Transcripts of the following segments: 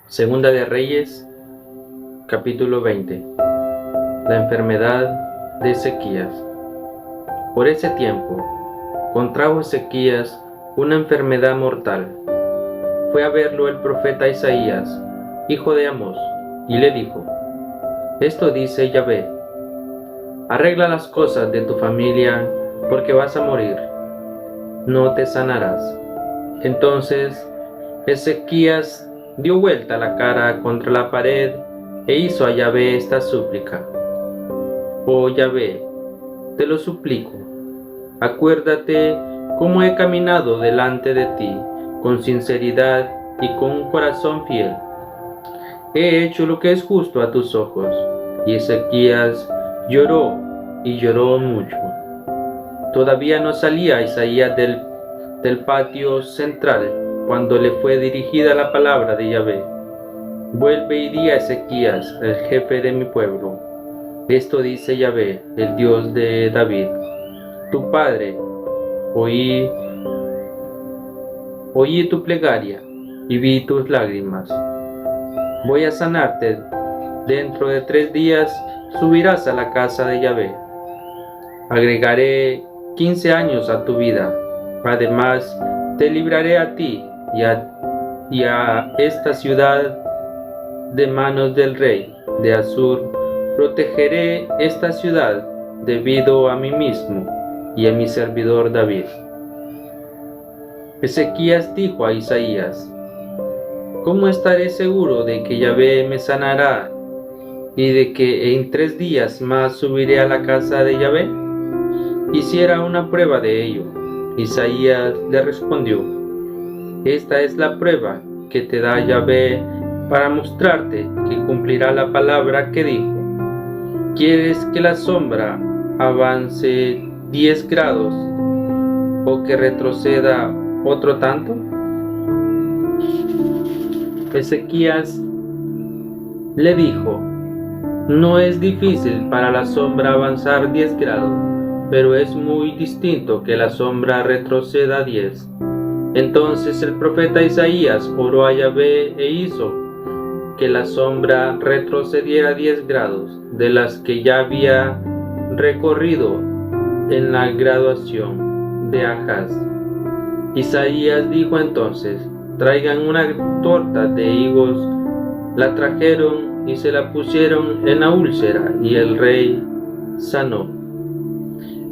Segunda de Reyes, capítulo 20. La enfermedad de Ezequías. Por ese tiempo, contrajo Ezequías una enfermedad mortal. Fue a verlo el profeta Isaías, hijo de Amós, y le dijo: Esto dice Yahvé: arregla las cosas de tu familia, porque vas a morir, no te sanarás. Entonces Ezequías dio vuelta la cara contra la pared e hizo a Yahvé esta súplica: Oh Yahvé, te lo suplico, acuérdate cómo he caminado delante de ti con sinceridad y con un corazón fiel. He hecho lo que es justo a tus ojos. Y Ezequías lloró y lloró mucho. Todavía no salía Isaías del patio central cuando le fue dirigida la palabra de Yahvé: vuelve y di a Ezequías, el jefe de mi pueblo: esto dice Yahvé, el Dios de David, tu padre. Oí tu plegaria y vi tus lágrimas. Voy a sanarte. Dentro de 3 días subirás a la casa de Yahvé. Agregaré 15 años a tu vida. Además, te libraré a ti y a esta ciudad de manos del rey de Asur. Protegeré esta ciudad debido a mí mismo y a mi servidor David. Ezequías dijo a Isaías: ¿cómo estaré seguro de que Yahvé me sanará y de que en 3 días más subiré a la casa de Yahvé? Quisiera una prueba de ello. Isaías le respondió: esta es la prueba que te da Yahvé para mostrarte que cumplirá la palabra que dijo. ¿Quieres que la sombra avance 10 grados o que retroceda otro tanto? Ezequías le dijo: no es difícil para la sombra avanzar 10 grados, pero es muy distinto que la sombra retroceda 10. Entonces el profeta Isaías oró a Yahvé e hizo que la sombra retrocediera 10 grados de las que ya había recorrido en la graduación de Ahaz. Isaías dijo entonces: traigan una torta de higos. La trajeron y se la pusieron en la úlcera, y el rey sanó.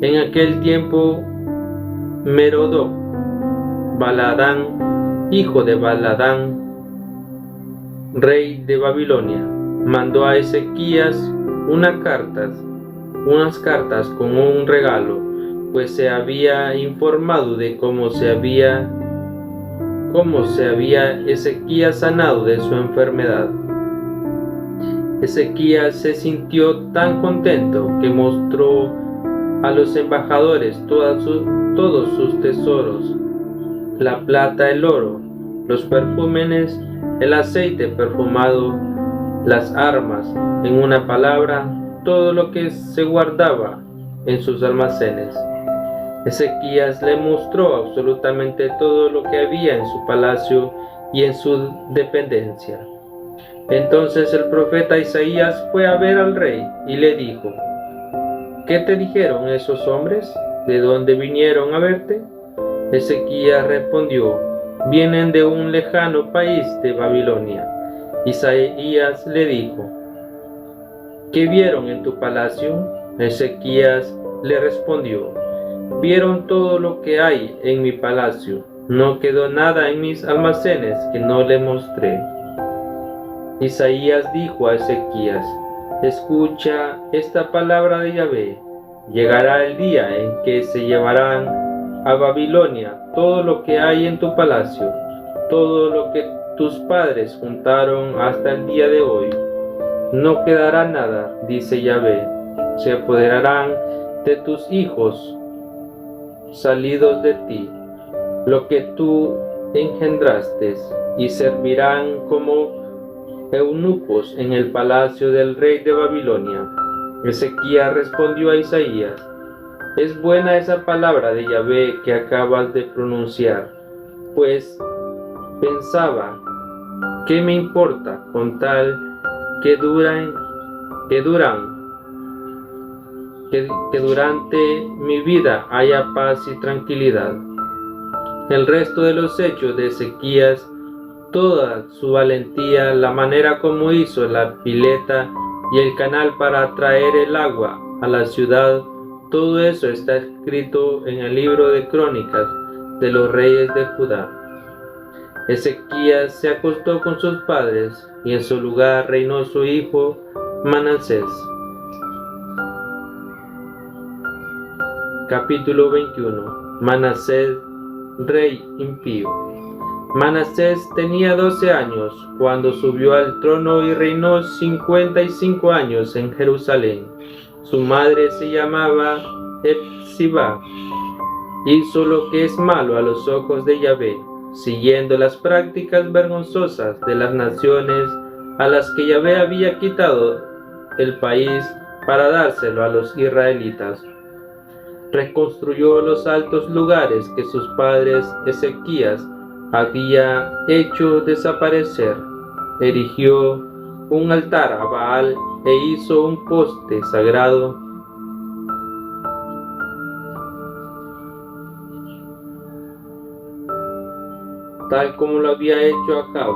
En aquel tiempo, Merodó Baladán, hijo de Baladán, rey de Babilonia, mandó a Ezequías unas cartas con un regalo, pues se había informado de cómo se había Ezequías sanado de su enfermedad. Ezequías se sintió tan contento que mostró a los embajadores todos sus tesoros: la plata, el oro, los perfumes, el aceite perfumado, las armas, en una palabra, todo lo que se guardaba en sus almacenes. Ezequías le mostró absolutamente todo lo que había en su palacio y en su dependencia. Entonces el profeta Isaías fue a ver al rey y le dijo: ¿qué te dijeron esos hombres? ¿De dónde vinieron a verte? Ezequías respondió: vienen de un lejano país de Babilonia. Isaías le dijo: ¿qué vieron en tu palacio? Ezequías le respondió: vieron todo lo que hay en mi palacio. No quedó nada en mis almacenes que no le mostré. Isaías dijo a Ezequías: escucha esta palabra de Yahvé. Llegará el día en que se llevarán a Babilonia todo lo que hay en tu palacio, todo lo que tus padres juntaron hasta el día de hoy. No quedará nada, dice Yahvé. Se apoderarán de tus hijos salidos de ti, lo que tú engendraste, y servirán como eunucos en el palacio del rey de Babilonia. Ezequías respondió a Isaías: es buena esa palabra de Yahvé que acabas de pronunciar, pues pensaba ¿Qué me importa con tal que durante mi vida haya paz y tranquilidad? El resto de los hechos de Ezequías, toda su valentía, la manera como hizo la pileta y el canal para traer el agua a la ciudad, todo eso está escrito en el libro de Crónicas de los reyes de Judá. Ezequías se acostó con sus padres y en su lugar reinó su hijo Manasés. Capítulo 21. Manasés, rey impío. Manasés tenía 12 años cuando subió al trono y reinó 55 años en Jerusalén. Su madre se llamaba Hepzibá. Hizo lo que es malo a los ojos de Yahvé, siguiendo las prácticas vergonzosas de las naciones a las que Yahvé había quitado el país para dárselo a los israelitas. Reconstruyó los altos lugares que sus padres Ezequías había hecho desaparecer. Erigió un altar a Baal e hizo un poste sagrado tal como lo había hecho Acab,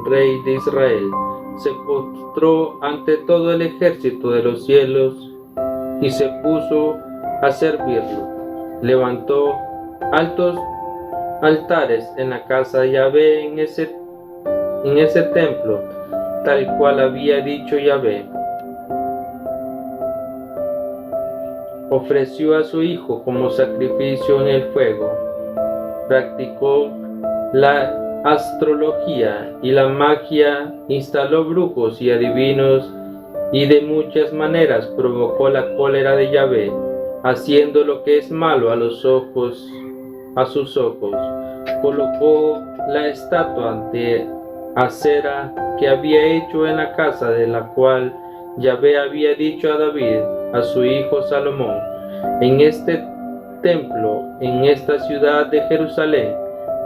rey de Israel. Se postró ante todo el ejército de los cielos y se puso a servirlo. Levantó altos altares en la casa de Yahvé en ese templo, tal cual había dicho Yahvé. Ofreció a su hijo como sacrificio en el fuego. Practicó la astrología y la magia, instaló brujos y adivinos, y de muchas maneras provocó la cólera de Yahvé, haciendo lo que es malo a sus ojos. Colocó la estatua de Acera que había hecho en la casa de la cual Yahvé había dicho a David, a su hijo Salomón: en este templo, en esta ciudad de Jerusalén,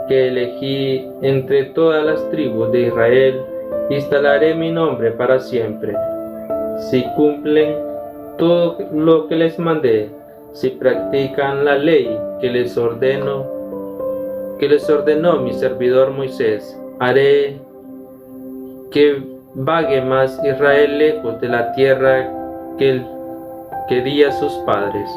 que elegí entre todas las tribus de Israel, instalaré mi nombre para siempre. Si cumplen todo lo que les mandé, si practican la ley que les ordenó mi servidor Moisés, haré que vague más Israel lejos de la tierra que di a sus padres.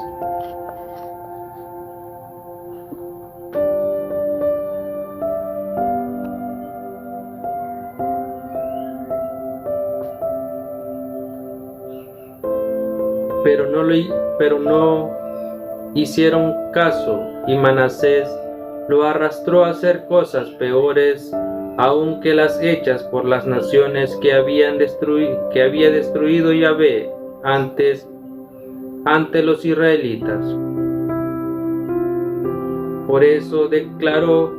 Pero no hicieron caso, y Manasés lo arrastró a hacer cosas peores aun que las hechas por las naciones que había destruido Yahvé ante los israelitas. Por eso declaró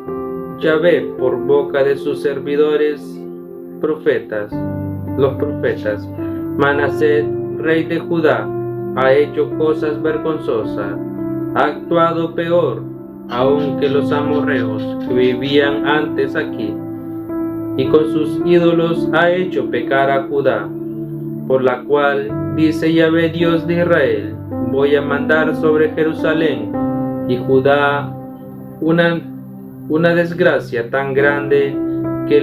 Yahvé por boca de sus servidores los profetas: Manasés, rey de Judá, ha hecho cosas vergonzosas, ha actuado peor aun que los amorreos que vivían antes aquí, y con sus ídolos ha hecho pecar a Judá, por la cual dice Yahvé, Dios de Israel: voy a mandar sobre Jerusalén y Judá una desgracia tan grande que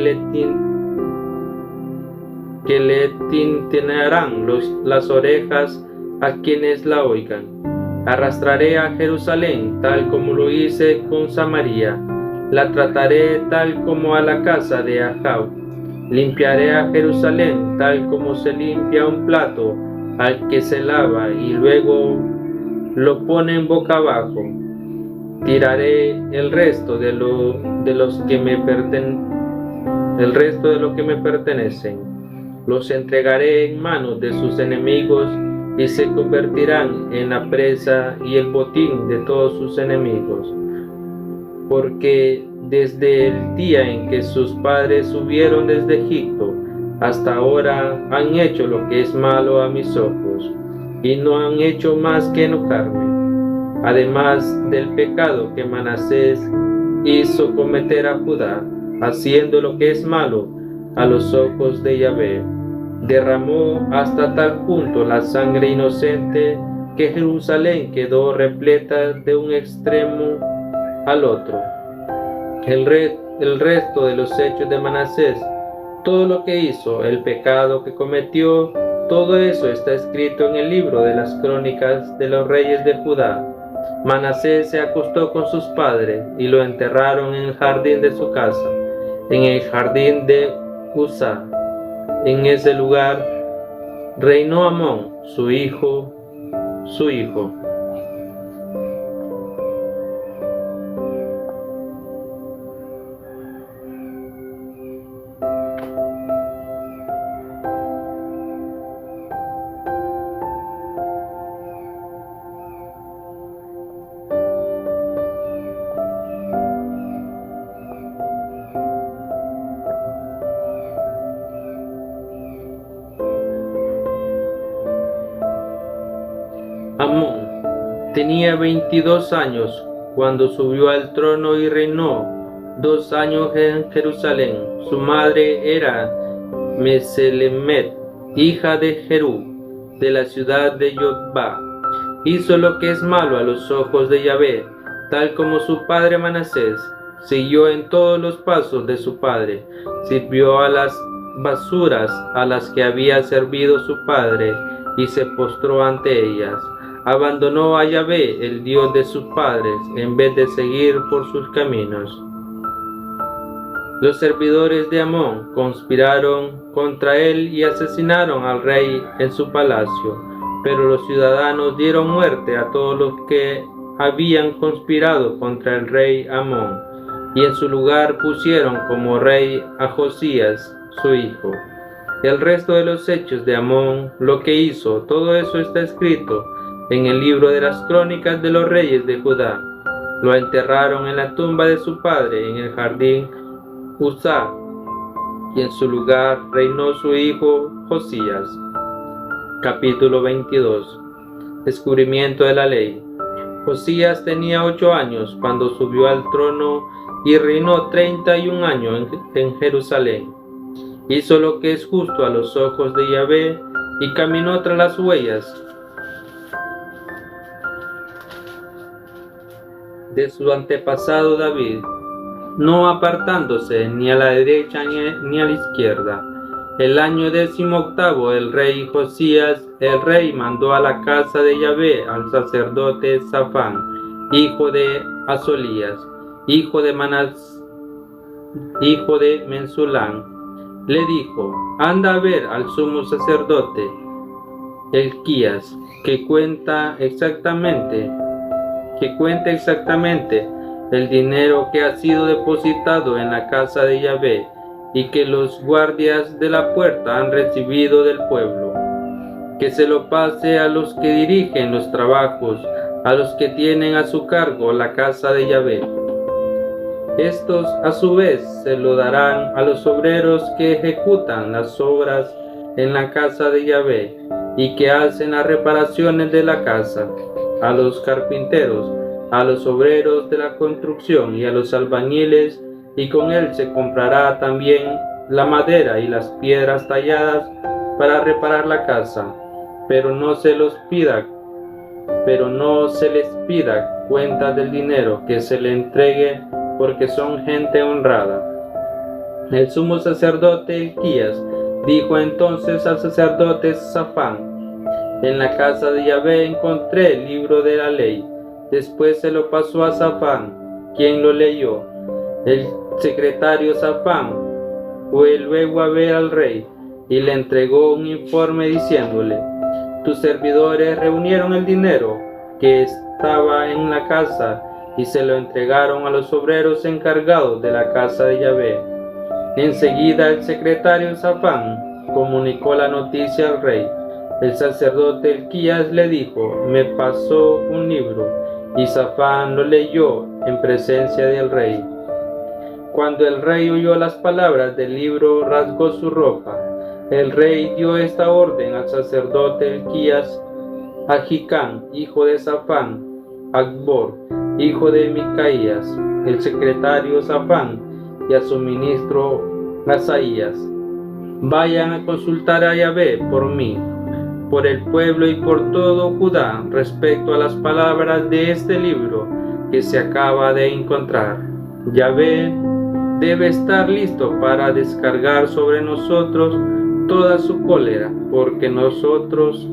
le tintinarán las orejas a quienes la oigan. Arrastraré a Jerusalén tal como lo hice con Samaria, la trataré tal como a la casa de Ahab. Limpiaré a Jerusalén tal como se limpia un plato al que se lava y luego lo pone en boca abajo. Tiraré el resto de lo que me pertenecen. Los entregaré en manos de sus enemigos y se convertirán en la presa y el botín de todos sus enemigos. Porque desde el día en que sus padres subieron desde Egipto hasta ahora han hecho lo que es malo a mis ojos, y no han hecho más que enojarme. Además del pecado que Manasés hizo cometer a Judá, haciendo lo que es malo, a los ojos de Yahvé. Derramó hasta tal punto la sangre inocente que Jerusalén quedó repleta de un extremo al otro. El resto de los hechos de Manasés, todo lo que hizo, el pecado que cometió, todo eso está escrito en el libro de las crónicas de los reyes de Judá. Manasés se acostó con sus padres y lo enterraron en el jardín de su casa, en el jardín de Uzá. En ese lugar reinó Amón, su hijo. Amón tenía 22 años cuando subió al trono y reinó 2 años en Jerusalén. Su madre era Meselemet, hija de Jerú, de la ciudad de Yotba. Hizo lo que es malo a los ojos de Yahvé, tal como su padre Manasés. Siguió en todos los pasos de su padre. Sirvió a las basuras a las que había servido su padre y se postró ante ellas. Abandonó a Yahvé, el Dios de sus padres, en vez de seguir por sus caminos. Los servidores de Amón conspiraron contra él y asesinaron al rey en su palacio, pero los ciudadanos dieron muerte a todos los que habían conspirado contra el rey Amón, y en su lugar pusieron como rey a Josías, su hijo. El resto de los hechos de Amón, lo que hizo, todo eso está escrito en el libro de las crónicas de los reyes de Judá. Lo enterraron en la tumba de su padre en el jardín Uzá, y en su lugar reinó su hijo Josías. Capítulo 22. Descubrimiento de la ley. Josías tenía 8 años cuando subió al trono y reinó 31 años en Jerusalén. Hizo lo que es justo a los ojos de Yahvé y caminó tras las huellas de su antepasado David, no apartándose ni a la derecha ni a la izquierda. El año 18 el rey Josías, el rey mandó a la casa de Yahvé al sacerdote Safán, hijo de Asolías, hijo de Mensulán. Le dijo: anda a ver al sumo sacerdote Elquías, que cuente exactamente el dinero que ha sido depositado en la casa de Yahvé y que los guardias de la puerta han recibido del pueblo. Que se lo pase a los que dirigen los trabajos, a los que tienen a su cargo la casa de Yahvé. Estos a su vez se lo darán a los obreros que ejecutan las obras en la casa de Yahvé y que hacen las reparaciones de la casa, a los carpinteros, a los obreros de la construcción y a los albañiles, y con él se comprará también la madera y las piedras talladas para reparar la casa, pero no se les pida cuenta del dinero que se le entregue, porque son gente honrada. El sumo sacerdote Elquías dijo entonces al sacerdote Safán: en la casa de Yahvé encontré el libro de la ley. Después se lo pasó a Safán, quien lo leyó. El secretario Safán fue luego a ver al rey y le entregó un informe diciéndole: tus servidores reunieron el dinero que estaba en la casa y se lo entregaron a los obreros encargados de la casa de Yahvé. Enseguida el secretario Safán comunicó la noticia al rey. El sacerdote Elquías le dijo: me pasó un libro, y Safán lo leyó en presencia del rey. Cuando el rey oyó las palabras del libro, rasgó su ropa. El rey dio esta orden al sacerdote Elquías, a Hicam, hijo de Safán, a Acbor, hijo de Micaías, el secretario Safán, y a su ministro Asaías, vayan a consultar a Yahvé por mí, por el pueblo y por todo Judá respecto a las palabras de este libro que se acaba de encontrar. Yahvé debe estar listo para descargar sobre nosotros toda su cólera, porque nuestros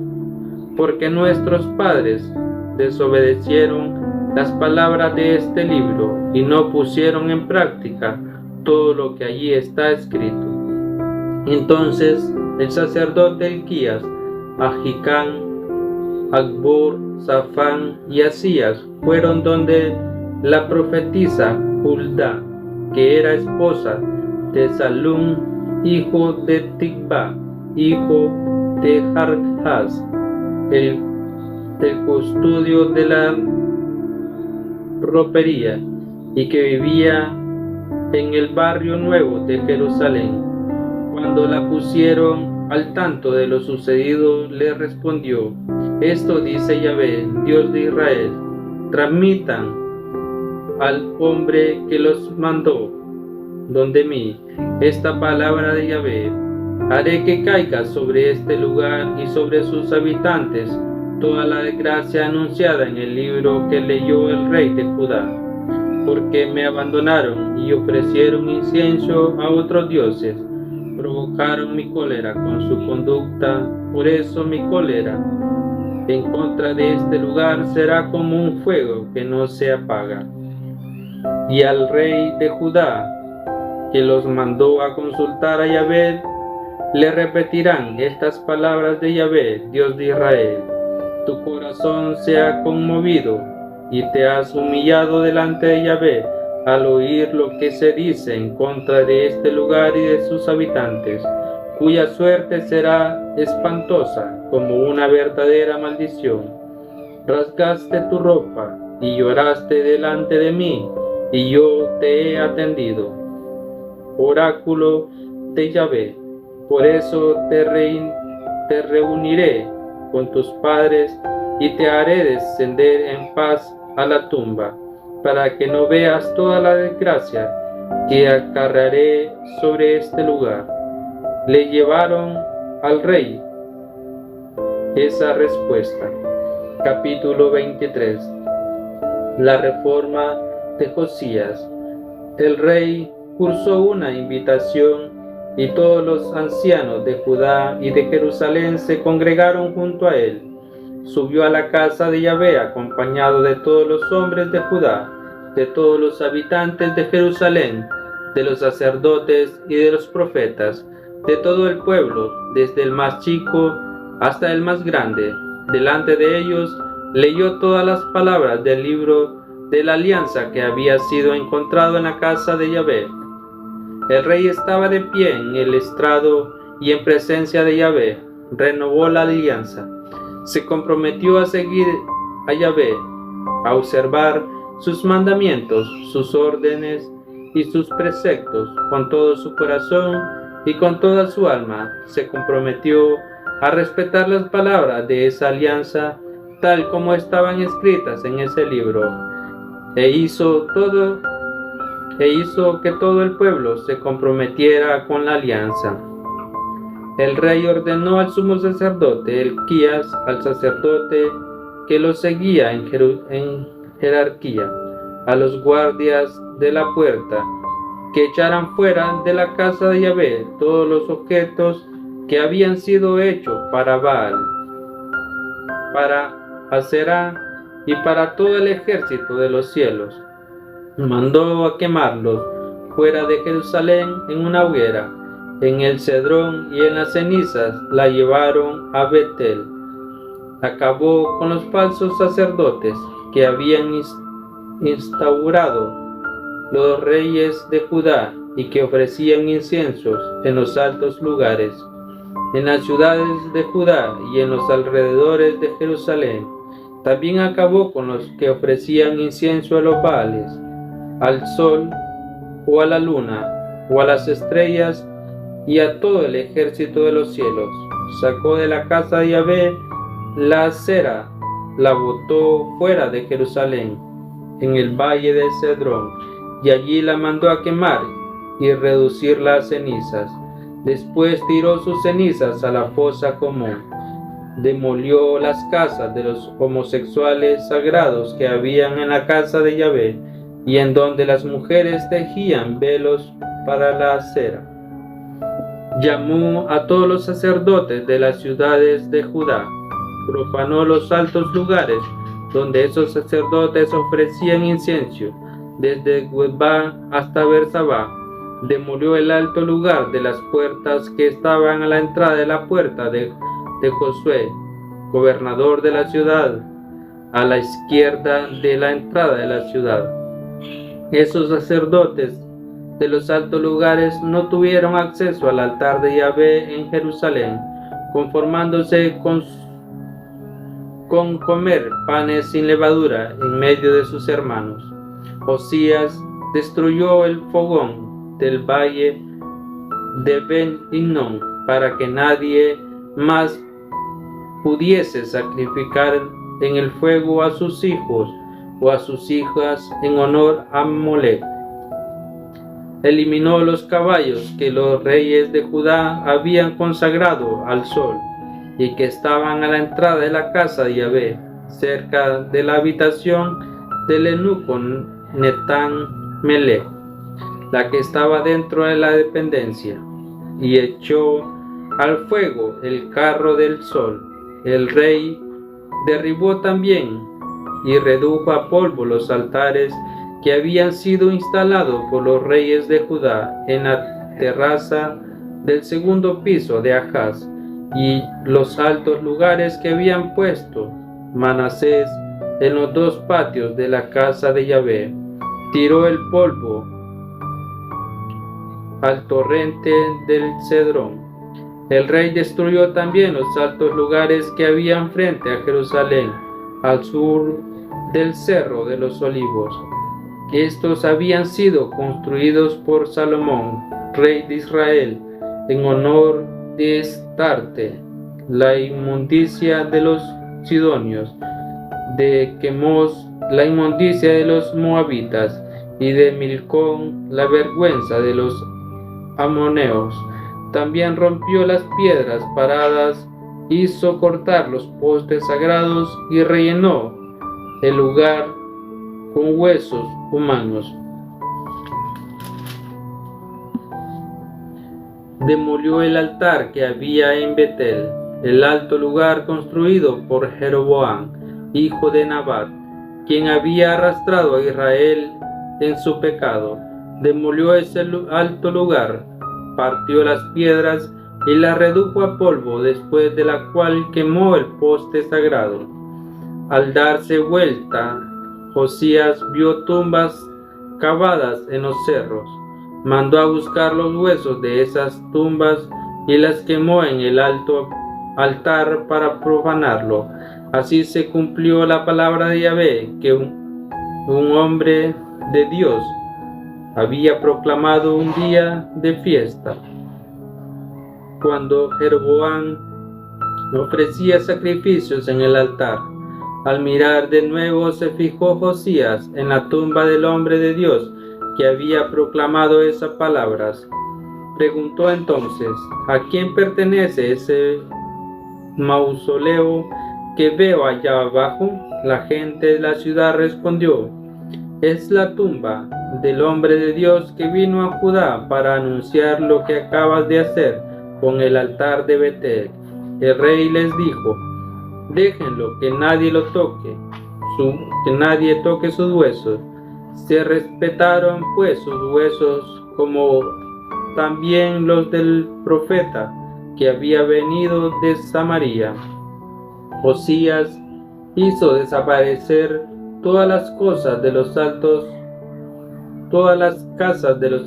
padres desobedecieron las palabras de este libro y no pusieron en práctica todo lo que allí está escrito. Entonces el sacerdote Hilquías, Ahicam, Acbor, Safán y Asías fueron donde la profetisa Huldá, que era esposa de Salum, hijo de Tikva, hijo de Jarjas, el custodio de la ropería, y que vivía en el barrio nuevo de Jerusalén. Cuando la pusieron al tanto de lo sucedido, le respondió: esto dice Yahvé, Dios de Israel: transmitan al hombre que los mandó donde mí esta palabra de Yahvé: haré que caiga sobre este lugar y sobre sus habitantes toda la desgracia anunciada en el libro que leyó el rey de Judá, porque me abandonaron y ofrecieron incienso a otros dioses, provocaron mi cólera con su conducta. Por eso mi cólera en contra de este lugar será como un fuego que no se apaga. Y al rey de Judá, que los mandó a consultar a Yahvé, le repetirán estas palabras de Yahvé, Dios de Israel: tu corazón se ha conmovido y te has humillado delante de Yahvé al oír lo que se dice en contra de este lugar y de sus habitantes, cuya suerte será espantosa como una verdadera maldición. Rasgaste tu ropa y lloraste delante de mí, y yo te he atendido. Oráculo de Yahvé: por eso te reuniré con tus padres y te haré descender en paz a la tumba, para que no veas toda la desgracia que acarrearé sobre este lugar. Le llevaron al rey esa respuesta. Capítulo 23. La reforma de Josías. El rey cursó una invitación y todos los ancianos de Judá y de Jerusalén se congregaron junto a él. Subió a la casa de Yahvé acompañado de todos los hombres de Judá, de todos los habitantes de Jerusalén, de los sacerdotes y de los profetas, de todo el pueblo, desde el más chico hasta el más grande. Delante de ellos leyó todas las palabras del libro de la alianza que había sido encontrado en la casa de Yahvé. El rey estaba de pie en el estrado y en presencia de Yahvé renovó la alianza. Se comprometió a seguir a Yahvé, a observar sus mandamientos, sus órdenes y sus preceptos con todo su corazón y con toda su alma. Se comprometió a respetar las palabras de esa alianza tal como estaban escritas en ese libro, e hizo que todo el pueblo se comprometiera con la alianza. El rey ordenó al sumo sacerdote Hilquías, al sacerdote que lo seguía en jerarquía, a los guardias de la puerta, que echaran fuera de la casa de Yahvé todos los objetos que habían sido hechos para Baal, para Aserá y para todo el ejército de los cielos. Mandó a quemarlos fuera de Jerusalén en una hoguera, en el cedrón, y en las cenizas la llevaron a Betel. Acabó con los falsos sacerdotes que habían instaurado los reyes de Judá y que ofrecían inciensos en los altos lugares, en las ciudades de Judá y en los alrededores de Jerusalén. También acabó con los que ofrecían incienso a los Baales, al sol o a la luna o a las estrellas y a todo el ejército de los cielos. Sacó de la casa de Yahvé la cera, la botó fuera de Jerusalén, en el valle de Cedrón, y allí la mandó a quemar y reducirla a cenizas. Después tiró sus cenizas a la fosa común. Demolió las casas de los homosexuales sagrados que habían en la casa de Yahvé, y en donde las mujeres tejían velos para la acera. Llamó a todos los sacerdotes de las ciudades de Judá, profanó los altos lugares donde esos sacerdotes ofrecían incienso, desde Gubá hasta Bersabá. Demolió el alto lugar de las puertas que estaban a la entrada de la puerta de Josué, gobernador de la ciudad, a la izquierda de la entrada de la ciudad. Esos sacerdotes de los altos lugares no tuvieron acceso al altar de Yahvé en Jerusalén, conformándose con comer panes sin levadura en medio de sus hermanos. Josías destruyó el fogón del valle de Ben-Hinnom para que nadie más pudiese sacrificar en el fuego a sus hijos o a sus hijas en honor a Molec. Eliminó los caballos que los reyes de Judá habían consagrado al sol y que estaban a la entrada de la casa de Yahvé, cerca de la habitación del eunuco Netán Melech, la que estaba dentro de la dependencia, y echó al fuego el carro del sol. El rey derribó también y redujo a polvo los altares que habían sido instalados por los reyes de Judá en la terraza del segundo piso de Ahaz, y los altos lugares que habían puesto Manasés en los dos patios de la casa de Yahvé. Tiró el polvo al torrente del Cedrón. El rey destruyó también los altos lugares que habían frente a Jerusalén, al sur del Cerro de los Olivos. Estos habían sido construidos por Salomón, rey de Israel, en honor de Astarte, la inmundicia de los sidonios, de Quemos, la inmundicia de los moabitas, y de Milcón, la vergüenza de los amoneos. También rompió las piedras paradas, hizo cortar los postes sagrados y rellenó el lugar con huesos humanos. Demolió el altar que había en Betel, el alto lugar construido por Jeroboam, hijo de Nabat, quien había arrastrado a Israel en su pecado. Demolió ese alto lugar, partió las piedras y las redujo a polvo, después de la cual quemó el poste sagrado. Al darse vuelta, Josías vio tumbas cavadas en los cerros. Mandó a buscar los huesos de esas tumbas y las quemó en el alto altar para profanarlo. Así se cumplió la palabra de Yahvé que un hombre de Dios había proclamado un día de fiesta. Cuando Jeroboam ofrecía sacrificios en el altar, al mirar de nuevo se fijó Josías en la tumba del hombre de Dios que había proclamado esas palabras. Preguntó entonces: ¿a quién pertenece ese mausoleo que veo allá abajo? La gente de la ciudad respondió: es la tumba del hombre de Dios que vino a Judá para anunciar lo que acabas de hacer con el altar de Betel. El rey les dijo: déjenlo, que nadie lo toque, que nadie toque sus huesos. Se respetaron pues sus huesos, como también los del profeta que había venido de Samaria. Josías hizo desaparecer todas las casas de los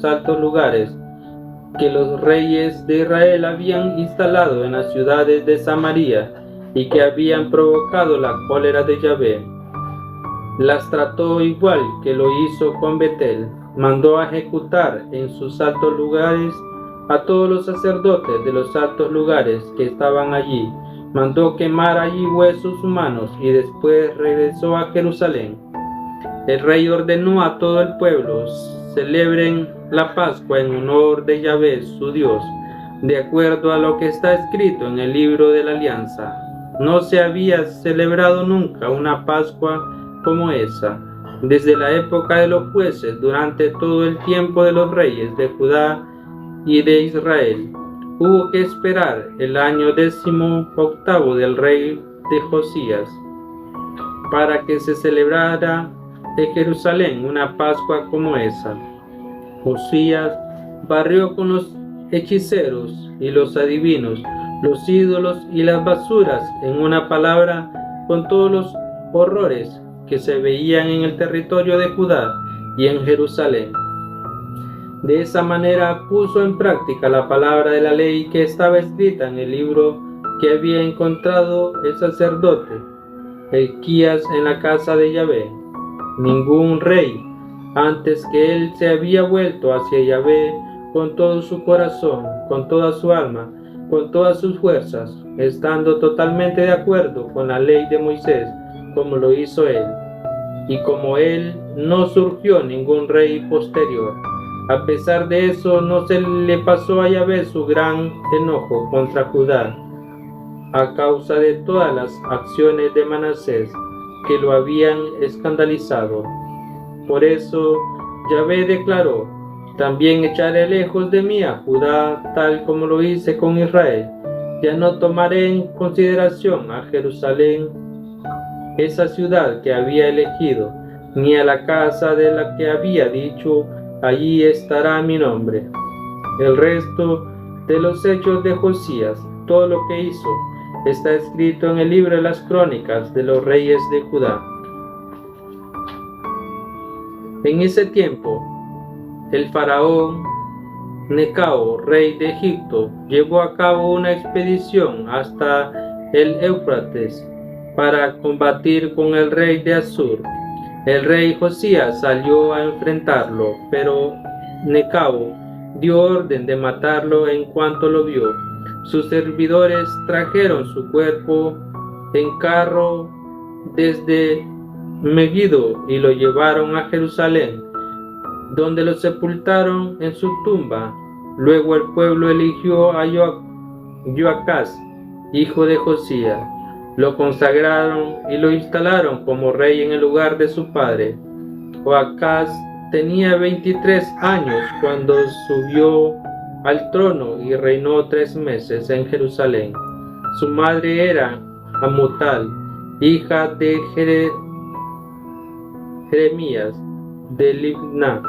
altos lugares que los reyes de Israel habían instalado en las ciudades de Samaria y que habían provocado la cólera de Yahvé. Las trató igual que lo hizo con Betel. Mandó a ejecutar en sus altos lugares a todos los sacerdotes de los altos lugares que estaban allí. Mandó quemar allí huesos humanos y después regresó a Jerusalén. El rey ordenó a todo el pueblo: celebren la Pascua en honor de Yahvé su Dios. de acuerdo a lo que está escrito en el libro de la alianza. No se había celebrado nunca una Pascua como esa, desde la época de los jueces, durante todo el tiempo de los reyes de Judá y de Israel. Hubo que esperar el año 18 del rey de Josías para que se celebrara en Jerusalén una Pascua como esa. Josías barrió con los hechiceros y los adivinos, los ídolos y las basuras, en una palabra, con todos los horrores que se veían en el territorio de Judá y en Jerusalén. De esa manera puso en práctica la palabra de la ley que estaba escrita en el libro que había encontrado el sacerdote Hilquías en la casa de Yahvé. Ningún rey antes que él se había vuelto hacia Yahvé con todo su corazón, con toda su alma, con todas sus fuerzas, estando totalmente de acuerdo con la ley de Moisés, como lo hizo él. Y como él, no surgió ningún rey posterior. A pesar de eso, no se le pasó a Yahvé su gran enojo contra Judá, a causa de todas las acciones de Manasés que lo habían escandalizado. Por eso Yahvé declaró: también echaré lejos de mí a Judá, tal como lo hice con Israel. Ya no tomaré en consideración a Jerusalén, esa ciudad que había elegido, ni a la casa de la que había dicho: allí estará mi nombre. El resto de los hechos de Josías, todo lo que hizo, está escrito en el libro de las crónicas de los reyes de Judá. En ese tiempo, el faraón Necao, rey de Egipto, llevó a cabo una expedición hasta el Éufrates para combatir con el rey de Asur. El rey Josías salió a enfrentarlo, pero Necao dio orden de matarlo en cuanto lo vio. Sus servidores trajeron su cuerpo en carro desde Megiddo y lo llevaron a Jerusalén, donde lo sepultaron en su tumba. Luego el pueblo eligió a Joacás, hijo de Josías. Lo consagraron y lo instalaron como rey en el lugar de su padre. Joacás tenía 23 años cuando subió al trono y reinó 3 meses en Jerusalén. Su madre era Hamutal, hija de Jeremías de Libná.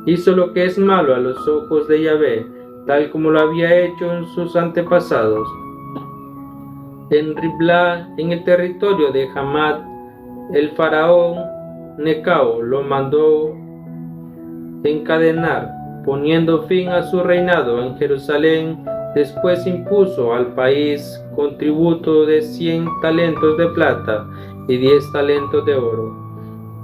Hizo lo que es malo a los ojos de Yahvé, tal como lo había hecho en sus antepasados. En Riblá, en el territorio de Hamat, el faraón Necao lo mandó encadenar, poniendo fin a su reinado en Jerusalén. Después impuso al país con tributo de 100 talentos de plata y 10 talentos de oro.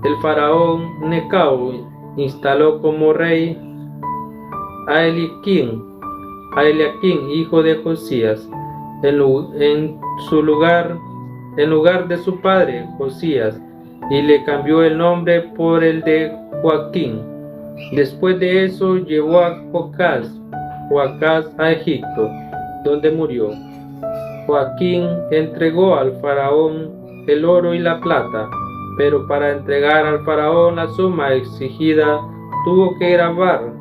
El faraón Necao instaló como rey a Eliaquín, hijo de Josías, en lugar de su padre Josías, y le cambió el nombre por el de Joaquín. Después de eso llevó a Joacás a Egipto, donde murió. Joaquín entregó al faraón el oro y la plata, pero para entregar al faraón la suma exigida tuvo que gravar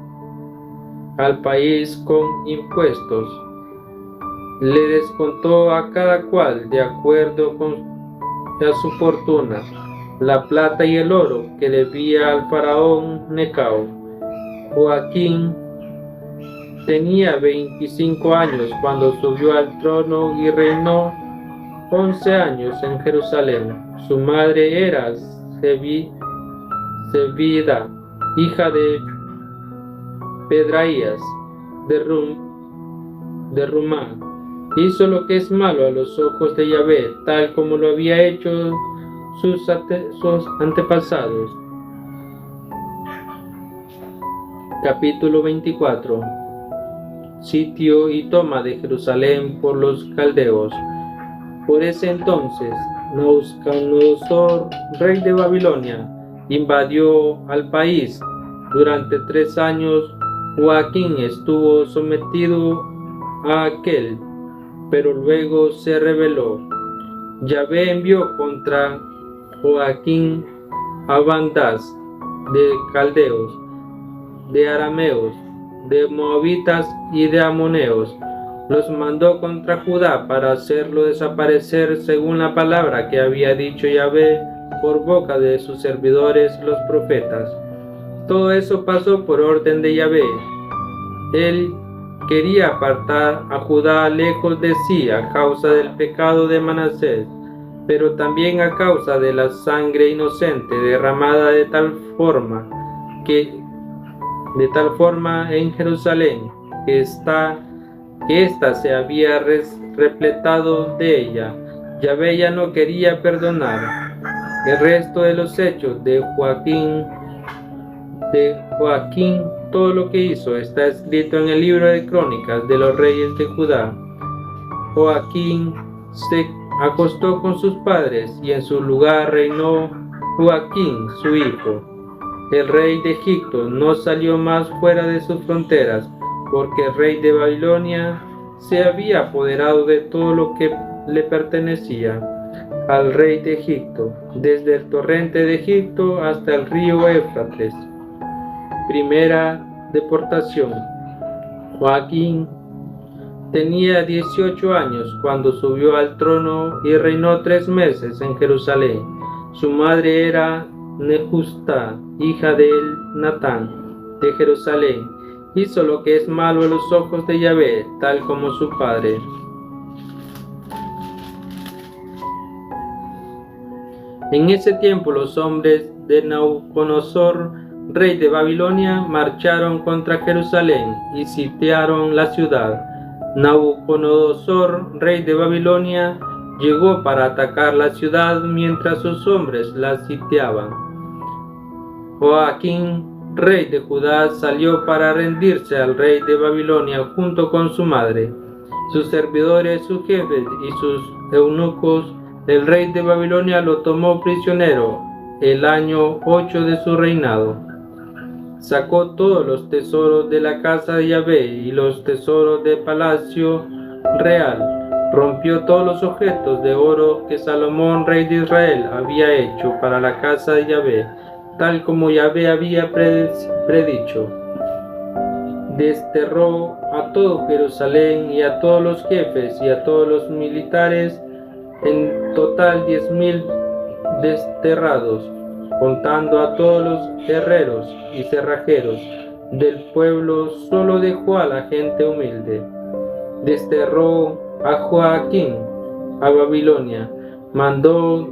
al país con impuestos. Le descontó a cada cual de acuerdo a su fortuna la plata y el oro que debía al faraón Necao. Joaquín tenía 25 años cuando subió al trono y reinó 11 años en Jerusalén. Su madre era Zebida, hija de Pedraías de Rumá. Hizo lo que es malo a los ojos de Yahvé, tal como lo había hecho sus antepasados. Capítulo 24. Sitio y toma de Jerusalén por los caldeos. Por ese entonces, Nabucodonosor, rey de Babilonia, invadió al país. Durante 3 años, Joaquín estuvo sometido a aquel, pero luego se rebeló. Yahvé envió contra Joaquín a bandas de caldeos, de arameos, de moabitas y de amoneos. Los mandó contra Judá para hacerlo desaparecer según la palabra que había dicho Yahvé por boca de sus servidores los profetas. Todo eso pasó por orden de Yahvé. Él quería apartar a Judá lejos de sí a causa del pecado de Manasés, pero también a causa de la sangre inocente derramada de tal forma en Jerusalén que ésta se había repletado de ella. Yahvé ya no quería perdonar. El resto de los hechos de Joaquín, todo lo que hizo, está escrito en el libro de Crónicas de los reyes de Judá. Joaquín se acostó con sus padres y en su lugar reinó Joaquín, su hijo. El rey de Egipto no salió más fuera de sus fronteras, porque el rey de Babilonia se había apoderado de todo lo que le pertenecía al rey de Egipto, desde el torrente de Egipto hasta el río Éufrates. Primera deportación. Joaquín tenía 18 años cuando subió al trono y reinó 3 meses en Jerusalén. Su madre era Nehusta, hija de Natán, de Jerusalén. Hizo lo que es malo a los ojos de Yahvé, tal como su padre. En ese tiempo los hombres de Nabucodonosor, rey de Babilonia, marcharon contra Jerusalén y sitiaron la ciudad. Nabucodonosor, rey de Babilonia, llegó para atacar la ciudad mientras sus hombres la sitiaban. Joaquín, rey de Judá, salió para rendirse al rey de Babilonia junto con su madre, sus servidores, sus jefes y sus eunucos. El rey de Babilonia lo tomó prisionero el año 8 de su reinado. Sacó todos los tesoros de la casa de Yahvé y los tesoros del palacio real. Rompió todos los objetos de oro que Salomón, rey de Israel, había hecho para la casa de Yahvé, tal como Yahvé había predicho. Desterró a todo Jerusalén y a todos los jefes y a todos los militares, en total 10,000 desterrados, contando a todos los herreros y cerrajeros del pueblo. Solo dejó a la gente humilde. Desterró a Joaquín a Babilonia, mandó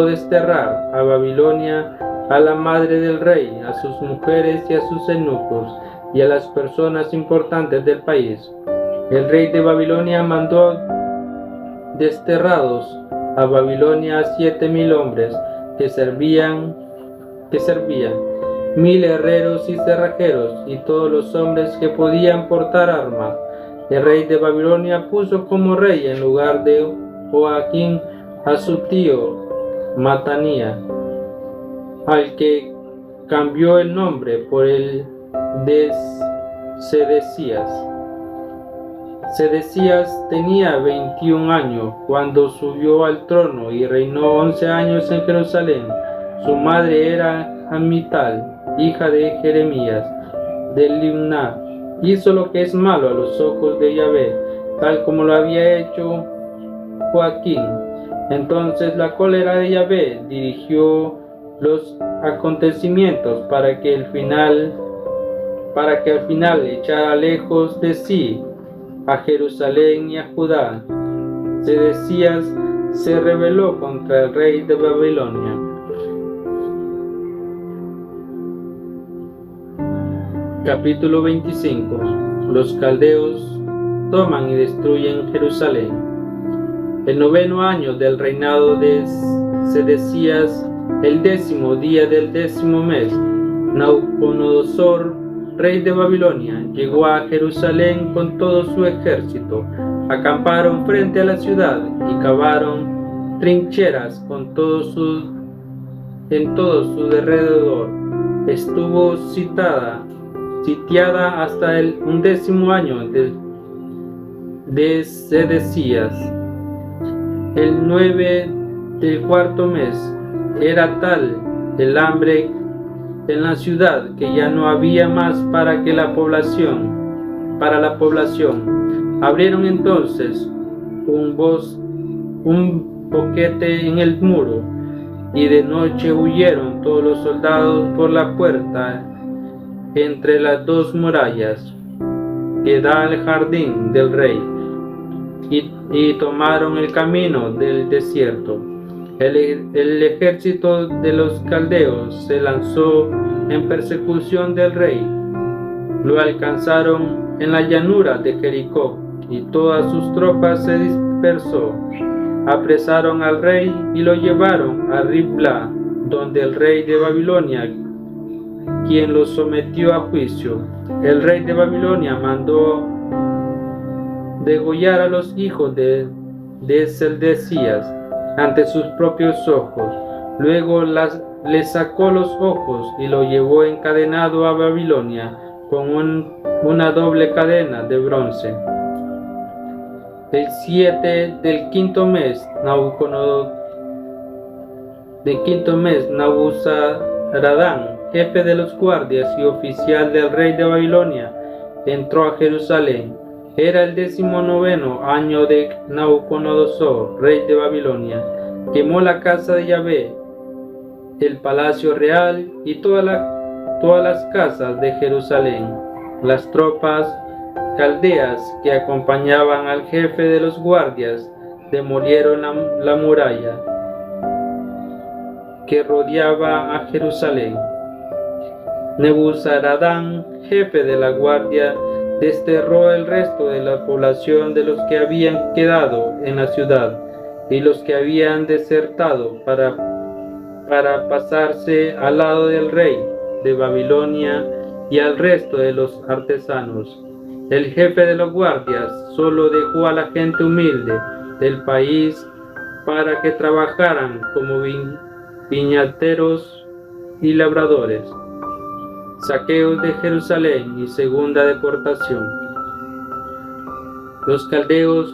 desterrar a Babilonia a la madre del rey, a sus mujeres y a sus eunucos, y a las personas importantes del país. El rey de Babilonia mandó desterrados a Babilonia a 7,000 hombres que servían 1,000 herreros y cerrajeros y todos los hombres que podían portar armas. El rey de Babilonia puso como rey en lugar de Joaquín a su tío Matanía, al que cambió el nombre por el de Sedecías. Sedecías tenía 21 años cuando subió al trono y reinó 11 años en Jerusalén. Su madre era Amital, hija de Jeremías, de Libná. Hizo lo que es malo a los ojos de Yahvé, tal como lo había hecho Joaquín. Entonces la cólera de Yahvé dirigió los acontecimientos para que al final echara lejos de sí a Jerusalén y a Judá. Sedecías se rebeló contra el rey de Babilonia. Capítulo 25. Los caldeos toman y destruyen Jerusalén. El 9º año del reinado de Sedecías, el 10º día del 10º mes, Nabucodonosor, rey de Babilonia, llegó a Jerusalén con todo su ejército. Acamparon frente a la ciudad y cavaron trincheras en todo su alrededor. Estuvo sitiada hasta el 11º año de Sedecías. El 9 del cuarto mes era tal el hambre en la ciudad que ya no había más para la población. Abrieron entonces un boquete en el muro, y de noche huyeron todos los soldados por la puerta entre las dos murallas que da al jardín del rey, y tomaron el camino del desierto. El ejército de los caldeos se lanzó en persecución del rey. Lo alcanzaron en la llanura de Jericó, y todas sus tropas se dispersó. Apresaron al rey y lo llevaron a Ribla, donde el rey de Babilonia, quien lo sometió a juicio. El rey de Babilonia mandó degollar a los hijos de Sedecías ante sus propios ojos. Luego le sacó los ojos y lo llevó encadenado a Babilonia con una doble cadena de bronce. El 7 del quinto mes, Nabuzaradán, jefe de los guardias y oficial del rey de Babilonia, entró a Jerusalén. Era el 19º año de Nabucodonosor, rey de Babilonia. Quemó la casa de Yahvé, el palacio real y todas las casas de Jerusalén. Las tropas caldeas que acompañaban al jefe de los guardias demolieron la muralla que rodeaba a Jerusalén. Nebuzaradán, jefe de la guardia, desterró el resto de la población de los que habían quedado en la ciudad y los que habían desertado para pasarse al lado del rey de Babilonia y al resto de los artesanos. El jefe de los guardias solo dejó a la gente humilde del país para que trabajaran como viñateros y labradores. Saqueos de Jerusalén y segunda deportación. Los caldeos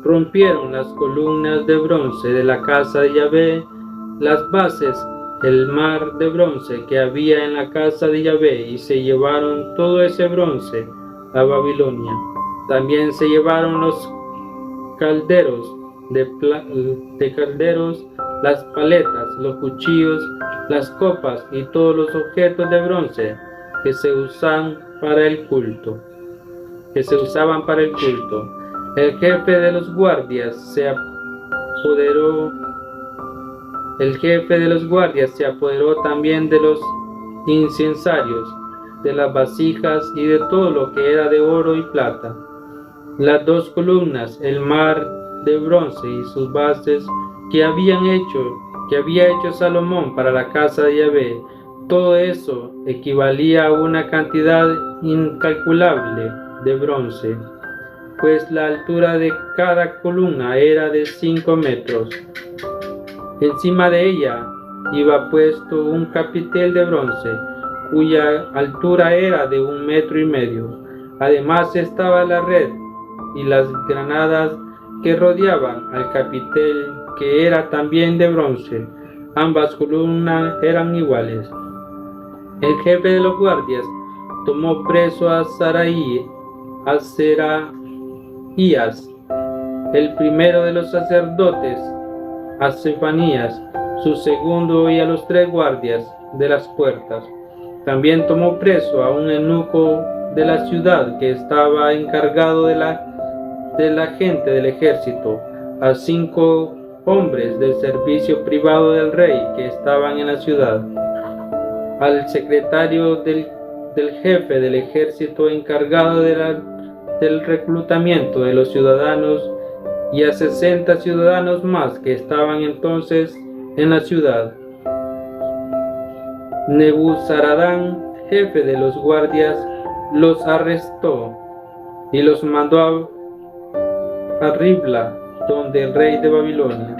rompieron las columnas de bronce de la casa de Yahvé, las bases, el mar de bronce que había en la casa de Yahvé, y se llevaron todo ese bronce a Babilonia. También se llevaron los calderos de calderos, las paletas, los cuchillos, las copas y todos los objetos de bronce que se usaban para el culto. El jefe de los guardias se apoderó también de los incensarios, de las vasijas y de todo lo que era de oro y plata. Las dos columnas, el mar de bronce y sus bases que había hecho Salomón para la casa de Yahvé, todo eso equivalía a una cantidad incalculable de bronce, pues la altura de cada columna era de 5 metros. Encima de ella iba puesto un capitel de bronce, cuya altura era de 1,5 metros. Además estaba la red y las granadas que rodeaban al capitel, que era también de bronce. Ambas columnas eran iguales. El jefe de los guardias tomó preso a Seraías, el primero de los sacerdotes, a Sefanías, su segundo, y a los 3 guardias de las puertas. También tomó preso a un eunuco de la ciudad que estaba encargado de la gente del ejército, a 5 hombres del servicio privado del rey que estaban en la ciudad, al secretario del jefe del ejército encargado del reclutamiento de los ciudadanos, y a 60 ciudadanos más que estaban entonces en la ciudad. Nebuzaradán, jefe de los guardias, los arrestó y los mandó a Ribla, donde el rey de Babilonia.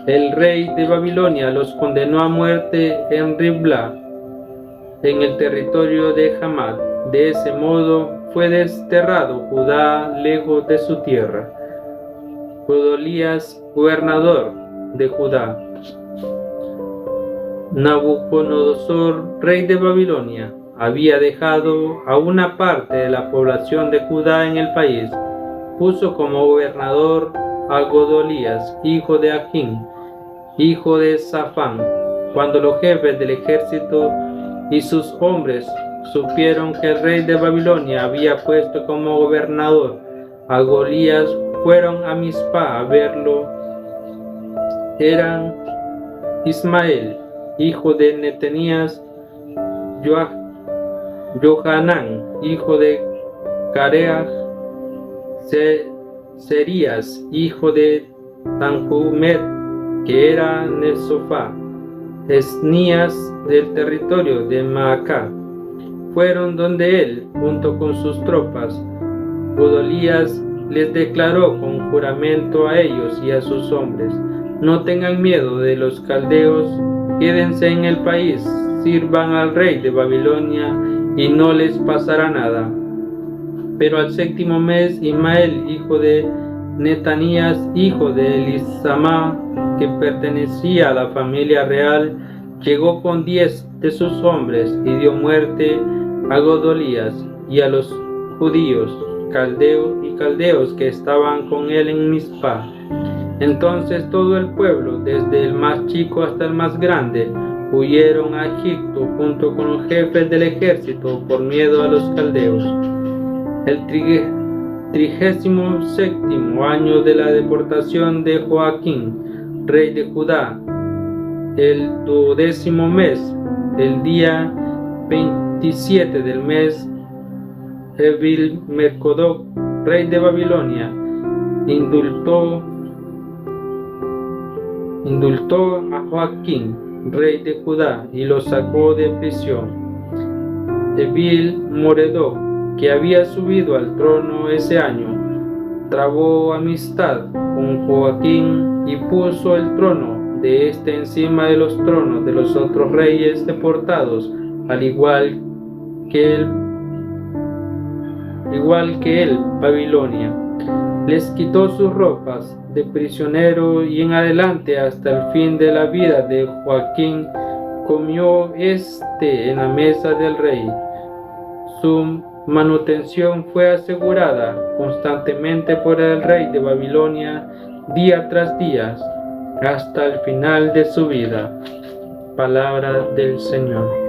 El rey de Babilonia los condenó a muerte en Ribla, en el territorio de Hamat. De ese modo fue desterrado Judá lejos de su tierra. Godolías, gobernador de Judá. Nabucodonosor, rey de Babilonia, había dejado a una parte de la población de Judá en el país. Puso como gobernador a Godolías, hijo de Agim, hijo de Safán. Cuando los jefes del ejército y sus hombres supieron que el rey de Babilonia había puesto como gobernador a Godolías, fueron a Mizpa a verlo. Eran Ismael, hijo de Netanías, Johanán, hijo de Careah, Serías, hijo de Tanhumet, que era Nesofá, Esnías del territorio de Maacá. Fueron donde él, junto con sus tropas. Godolías les declaró con juramento a ellos y a sus hombres: no tengan miedo de los caldeos, quédense en el país, sirvan al rey de Babilonia y no les pasará nada. Pero al séptimo mes, Ismael, hijo de Netanías, hijo de Elisama, que pertenecía a la familia real, llegó con 10 de sus hombres y dio muerte a Godolías y a los judíos, caldeos que estaban con él en Mizpa. Entonces todo el pueblo, desde el más chico hasta el más grande, huyeron a Egipto junto con los jefes del ejército por miedo a los caldeos. El 37º año de la deportación de Joaquín, rey de Judá, el 12º mes, el día 27 del mes, Evil-Merodach, rey de Babilonia, indultó a Joaquín, rey de Judá, y lo sacó de prisión. Evil-Merodach, que había subido al trono ese año, trabó amistad con Joaquín y puso el trono de este encima de los tronos de los otros reyes deportados, al igual que él, Babilonia. Les quitó sus ropas de prisionero y en adelante hasta el fin de la vida de Joaquín comió en la mesa del rey. Su manutención fue asegurada constantemente por el rey de Babilonia día tras día hasta el final de su vida. Palabra del Señor.